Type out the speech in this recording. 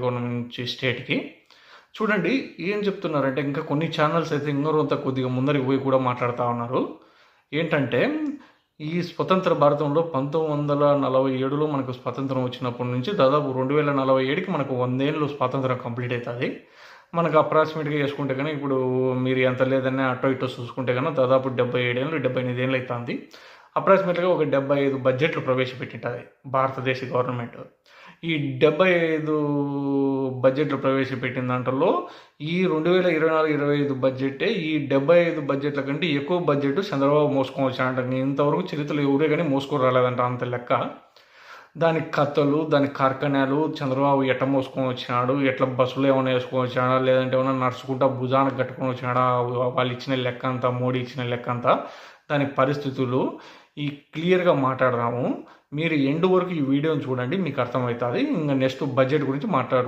Government నుంచి స్టేట్‌కి. చూడండి ఏం చెప్తున్నారంటే ఇంకా కొన్ని ఛానల్స్ అయితే ఇంగరొంత కొద్దిగా ముందరికి పోయి కూడా మాట్లాడుతా ఉన్నారు. ఏంటంటే ఈ స్వతంత్ర భారతంలో 1947లో మనకు స్వాతంత్రం వచ్చినప్పటి నుంచి దాదాపు 2047కి మనకు 100 ఏళ్ళు స్వాతంత్రం కంప్లీట్ అవుతుంది. మనకు అప్రాక్సిమేట్‌గా చేసుకుంటే కనుక ఇప్పుడు మీరు ఎంత లేదన్నా అటో ఇటో చూసుకుంటే కనుక దాదాపు 77 ఏళ్ళు 78 ఏళ్ళు అవుతుంది. అప్రాక్సిమేట్‌గా ఒక 75 బడ్జెట్లు ప్రవేశపెట్టింటది భారతదేశ గవర్నమెంట్. ఈ 75 బడ్జెట్లు ప్రవేశపెట్టిన దాంట్లో ఈ 2024, 25 బడ్జెట్టే ఈ 75 బడ్జెట్ల కంటే ఎక్కువ బడ్జెట్ చంద్రబాబు మోసుకొని వచ్చాడంట. ఇంతవరకు చరిత్రలో ఎవరే కానీ మోసుకొని రాలేదంట అంత లెక్క. దానికి కథలు, దానికి కార్ఖానాలు, చంద్రబాబు ఎట్ట మోసుకొని వచ్చినాడు, ఎట్లా బస్సులో ఏమైనా వేసుకొని వచ్చినాడా, లేదంటే ఏమైనా నడుచుకుంటా భుజానికి కట్టుకొని వచ్చినాడా, వాళ్ళు ఇచ్చిన లెక్క అంతా, మోడీ ఇచ్చిన లెక్క అంతా, దాని పరిస్థితులు ఈ క్లియర్గా మాట్లాడదాము. మీరు ఎండ్ వరకు ఈ వీడియోని చూడండి, మీకు అర్థమవుతుంది. ఇంకా నెక్స్ట్ బడ్జెట్ గురించి మాట్లాడుకుందాం.